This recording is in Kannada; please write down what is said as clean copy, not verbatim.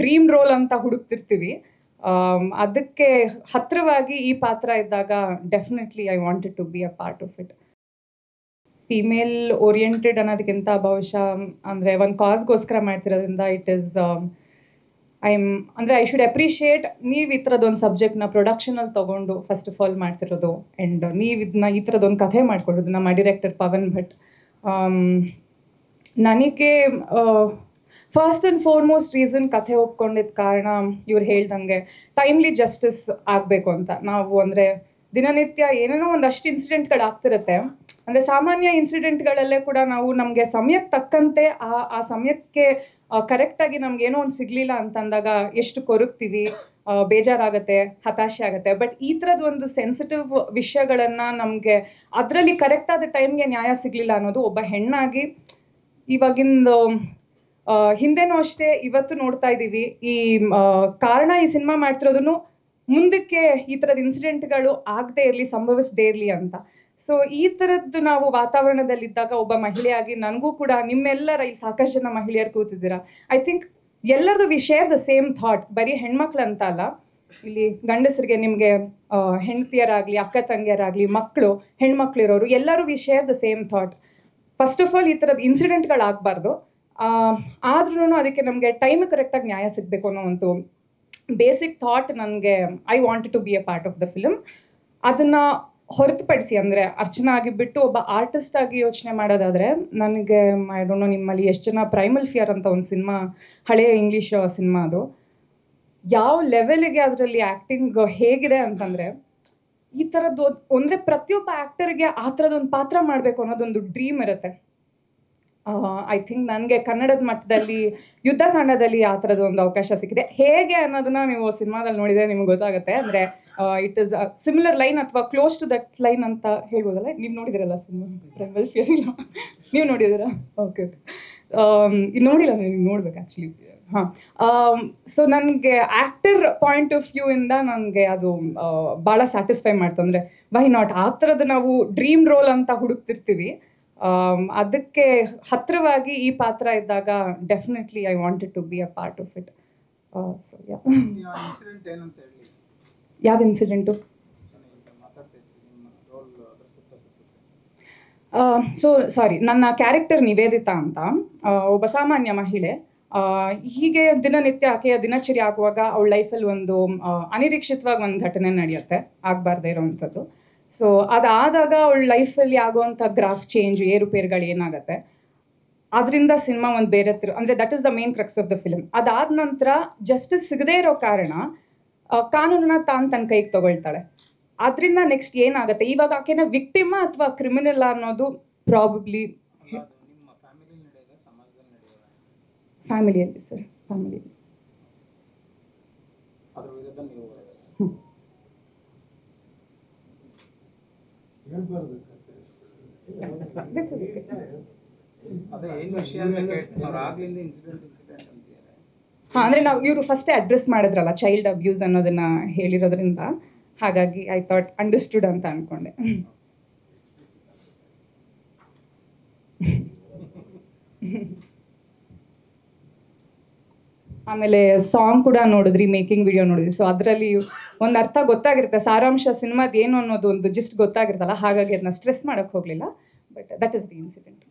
ಡ್ರೀಮ್ ರೋಲ್ ಅಂತ ಹುಡುಕ್ತಿರ್ತೀವಿ. ಅದಕ್ಕೆ ಹತ್ತಿರವಾಗಿ ಈ ಪಾತ್ರ ಇದ್ದಾಗ definitely I wanted to be a part of it. Female oriented ಅನ್ನೋದಕ್ಕಿಂತ ಬಹುಶಃ ಅಂದರೆ ಒಂದು ಕಾಸ್ಗೋಸ್ಕರ ಮಾಡ್ತಿರೋದ್ರಿಂದ it is I should appreciate ನೀವು ಈ ಥರದೊಂದು ಸಬ್ಜೆಕ್ಟ್ನ ಪ್ರೊಡಕ್ಷನಲ್ಲಿ ತೊಗೊಂಡು ಫಸ್ಟ್ ಆಫ್ ಆಲ್ ಮಾಡ್ತಿರೋದು. ಆ್ಯಂಡ್ ನೀವು ಇದನ್ನ ಈ ಥರದೊಂದು ಕಥೆ ಮಾಡ್ಕೊಡೋದು ನಮ್ಮ ಡೈರೆಕ್ಟರ್ ಪವನ್ ಭಟ್. ನನಗೆ ಫಸ್ಟ್ ಆ್ಯಂಡ್ ಫಾರ್ಮೋಸ್ಟ್ ರೀಸನ್ ಕಥೆ ಒಪ್ಕೊಂಡಿದ್ದ ಕಾರಣ ಇವ್ರು ಹೇಳ್ದಂಗೆ ಟೈಮ್ಲಿ ಜಸ್ಟಿಸ್ ಆಗಬೇಕು ಅಂತ. ನಾವು ಅಂದರೆ ದಿನನಿತ್ಯ ಏನೇನೋ ಒಂದಷ್ಟು ಇನ್ಸಿಡೆಂಟ್ಗಳು ಆಗ್ತಿರುತ್ತೆ. ಅಂದರೆ ಸಾಮಾನ್ಯ ಇನ್ಸಿಡೆಂಟ್ಗಳಲ್ಲೇ ಕೂಡ ನಾವು ನಮಗೆ ಸಮಯಕ್ಕೆ ತಕ್ಕಂತೆ ಆ ಸಮಯಕ್ಕೆ ಕರೆಕ್ಟಾಗಿ ನಮ್ಗೇನೋ ಒಂದು ಸಿಗಲಿಲ್ಲ ಅಂತಂದಾಗ ಎಷ್ಟು ಕೊರಗ್ತೀವಿ, ಬೇಜಾರಾಗುತ್ತೆ, ಹತಾಶೆ ಆಗುತ್ತೆ. ಬಟ್ ಈ ಥರದ್ದು ಒಂದು ಸೆನ್ಸಿಟಿವ್ ವಿಷಯಗಳನ್ನು ನಮಗೆ ಅದರಲ್ಲಿ ಕರೆಕ್ಟಾದ ಟೈಮ್ಗೆ ನ್ಯಾಯ ಸಿಗಲಿಲ್ಲ ಅನ್ನೋದು ಒಬ್ಬ ಹೆಣ್ಣಾಗಿ ಇವಾಗಿಂದು ಹಿಂದೆನೂ ಅಷ್ಟೇ ಇವತ್ತು ನೋಡ್ತಾ ಇದ್ದೀವಿ. ಈ ಕಾರಣ ಈ ಸಿನಿಮಾ ಮಾಡ್ತಿರೋದನ್ನು ಮುಂದಕ್ಕೆ ಈ ಥರದ ಇನ್ಸಿಡೆಂಟ್ಗಳು ಆಗದೆ ಇರಲಿ, ಸಂಭವಿಸದೇ ಇರಲಿ ಅಂತ. ಸೊ ಈ ಥರದ್ದು ನಾವು ವಾತಾವರಣದಲ್ಲಿದ್ದಾಗ ಒಬ್ಬ ಮಹಿಳೆಯಾಗಿ ನನಗೂ ಕೂಡ ನಿಮ್ಮೆಲ್ಲರ ಈ ಸಾಕಷ್ಟು ಜನ ಮಹಿಳೆಯರು ಕೂತಿದ್ದೀರಾ, ಐ ಥಿಂಕ್ ಎಲ್ಲರದು we share the same thought. ಬರೀ ಹೆಣ್ಮಕ್ಳು ಅಂತ ಅಲ್ಲ, ಇಲ್ಲಿ ಗಂಡಸರಿಗೆ ನಿಮಗೆ ಹೆಂಡತಿಯರಾಗಲಿ, ಅಕ್ಕ ತಂಗಿಯರಾಗಲಿ, ಮಕ್ಕಳು, ಹೆಣ್ಮಕ್ಳು ಇರೋರು ಎಲ್ಲರೂ V share the same thought. First of all ಈ ಥರದ್ದು ಇನ್ಸಿಡೆಂಟ್ಗಳಾಗಬಾರ್ದು, ಆದ್ರೂ ಅದಕ್ಕೆ ನಮಗೆ ಟೈಮ್ ಕರೆಕ್ಟಾಗಿ ನ್ಯಾಯ ಸಿಗಬೇಕು ಅನ್ನೋ ಒಂದು ಬೇಸಿಕ್ ಥಾಟ್ ನನಗೆ I wanted to be a part of the film. ಅದನ್ನು ಹೊರತುಪಡಿಸಿ ಅಂದರೆ ಅರ್ಚನಾ ಆಗಿಬಿಟ್ಟು ಒಬ್ಬ ಆರ್ಟಿಸ್ಟ್ ಆಗಿ ಯೋಚನೆ ಮಾಡೋದಾದರೆ ನನಗೆ ಐ ಡೋಂಟ್ ನೋ ನಿಮ್ಮಲ್ಲಿ ಎಷ್ಟು ಜನ ಪ್ರೈಮಲ್ ಫಿಯರ್ ಅಂತ ಒಂದು ಸಿನಿಮಾ, ಹಳೆಯ ಇಂಗ್ಲೀಷ್ ಸಿನಿಮಾ, ಅದು ಯಾವ ಲೆವೆಲಿಗೆ ಅದರಲ್ಲಿ ಆ್ಯಕ್ಟಿಂಗ್ ಹೇಗಿದೆ ಅಂತಂದರೆ ಈ ಥರದ್ದು ಅಂದರೆ ಪ್ರತಿಯೊಬ್ಬ ಆ್ಯಕ್ಟರ್ಗೆ ಆ ಥರದೊಂದು ಪಾತ್ರ ಮಾಡಬೇಕು ಅನ್ನೋದೊಂದು ಡ್ರೀಮ್ ಇರುತ್ತೆ. ಐ ಥಿಂಕ್ ನನಗೆ ಕನ್ನಡದ ಮಟ್ಟದಲ್ಲಿ ಯುದ್ಧಕಾಂಡದಲ್ಲಿ ಆ ಥರದ್ದು ಒಂದು ಅವಕಾಶ ಸಿಕ್ಕಿದೆ. ಹೇಗೆ ಅನ್ನೋದನ್ನ ನೀವು ಸಿನಿಮಾದಲ್ಲಿ ನೋಡಿದರೆ ನಿಮ್ಗೆ ಗೊತ್ತಾಗುತ್ತೆ. ಅಂದರೆ ಇಟ್ ಈಸ್ ಸಿಮಿಲರ್ ಲೈನ್ ಅಥವಾ ಕ್ಲೋಸ್ ಟು ದಟ್ ಲೈನ್ ಅಂತ ಹೇಳ್ಬೋದಲ್ಲ. ನೀವು ನೋಡಿದಿರಲ್ಲ ಸಿನಿಮಾ ಪ್ರೈಮಲ್ ಫಿಯರ್? ಇಲ್ಲ, ನೀವು ನೋಡಿದ್ದೀರಾ? ಓಕೆ ನೋಡಿಲ್ಲ, ನೀವು ನೋಡ್ಬೇಕು ಆ್ಯಕ್ಚುಲಿ. ಸೊ ನನಗೆ ಆ್ಯಕ್ಟರ್ ಪಾಯಿಂಟ್ ಆಫ್ ವ್ಯೂ ಇಂದ ನನಗೆ ಅದು ಭಾಳ ಸ್ಯಾಟಿಸ್ಫೈ ಮಾಡ್ತು. ಅಂದರೆ ವೈ ನಾಟ್ ಆ ಥರದ್ದು ನಾವು ಡ್ರೀಮ್ ರೋಲ್ ಅಂತ ಹುಡುಕ್ತಿರ್ತೀವಿ. ಅದಕ್ಕೆ ಹತ್ತಿರವಾಗಿ ಈ ಪಾತ್ರ ಇದ್ದಾಗ definitely I wanted to be a part of it. So ಯಾವ ಇನ್ಸಿಡೆಂಟು? ಸೊ ಸಾರಿ, ನನ್ನ ಕ್ಯಾರೆಕ್ಟರ್ ನಿವೇದಿತಾ ಅಂತ, ಒಬ್ಬ ಸಾಮಾನ್ಯ ಮಹಿಳೆ. ಹೀಗೆ ದಿನನಿತ್ಯ ಆಕೆಯ ದಿನಚರಿ ಆಗುವಾಗ ಅವಳ ಲೈಫಲ್ಲಿ ಒಂದು ಅನಿರೀಕ್ಷಿತವಾಗಿ ಒಂದು ಘಟನೆ ನಡೆಯುತ್ತೆ, ಆಗಬಾರ್ದೇ ಇರೋವಂಥದ್ದು. ಸೊ ಅದಾದಾಗ ಅವಳ ಲೈಫಲ್ಲಿ ಆಗುವಂಥ ಗ್ರಾಫ್ ಚೇಂಜ್, ಏರುಪೇರುಗಳು ಏನಾಗುತ್ತೆ, ಅದರಿಂದ ಸಿನಿಮಾ ಒಂದು ಬೇರೆ ಅಂದರೆ that is the main crux of the film. ಅದಾದ ನಂತರ ಜಸ್ಟಿಸ್ ಸಿಗದೇ ಇರೋ ಕಾರಣ ಕಾನೂನನ್ನ ತನ್ನ ಕೈಗೆ ತಗೊಳ್ತಾಳೆ. ಅದರಿಂದ ನೆಕ್ಸ್ಟ್ ಏನಾಗುತ್ತೆ, ಇವಾಗ ಆಕೆನ ವಿಕ್ಟಿಮ ಅಥವಾ ಕ್ರಿಮಿನಲ್ ಅನ್ನೋದು ಪ್ರಾಬಬ್ಲಿ ಫ್ಯಾಮಿಲಿಯಲ್ಲಿ ಸರ್, ಫ್ಯಾಮಿಲಿಯಲ್ಲಿ. ಅಂದರೆ ನಾವು ಇವರು ಫಸ್ಟೇ ಅಡ್ರೆಸ್ ಮಾಡಿದ್ರಲ್ಲ ಚೈಲ್ಡ್ ಅಬ್ಯೂಸ್ ಅನ್ನೋದನ್ನ ಹೇಳಿರೋದ್ರಿಂದ, ಹಾಗಾಗಿ ಐ ಥಾಟ್ ಅಂಡರ್ಸ್ಟುಡ್ ಅಂತ ಅನ್ಕೊಂಡೆ. ಆಮೇಲೆ ಸಾಂಗ್ ಕೂಡ ನೋಡಿದ್ರಿ, ಮೇಕಿಂಗ್ ವಿಡಿಯೋ ನೋಡಿದ್ರಿ. ಸೊ ಅದರಲ್ಲಿ ಒಂದು ಅರ್ಥ ಗೊತ್ತಾಗಿರುತ್ತೆ, ಸಾರಾಂಶ ಸಿನಿಮಾದ ಏನು ಅನ್ನೋದು ಒಂದು ಜಿಸ್ಟ್ ಗೊತ್ತಾಗಿರುತ್ತಲ್ಲ, ಹಾಗಾಗಿ ಅದನ್ನ ಸ್ಟ್ರೆಸ್ ಮಾಡೋಕ್ಕೆ ಹೋಗಲಿಲ್ಲ. But that is the incident.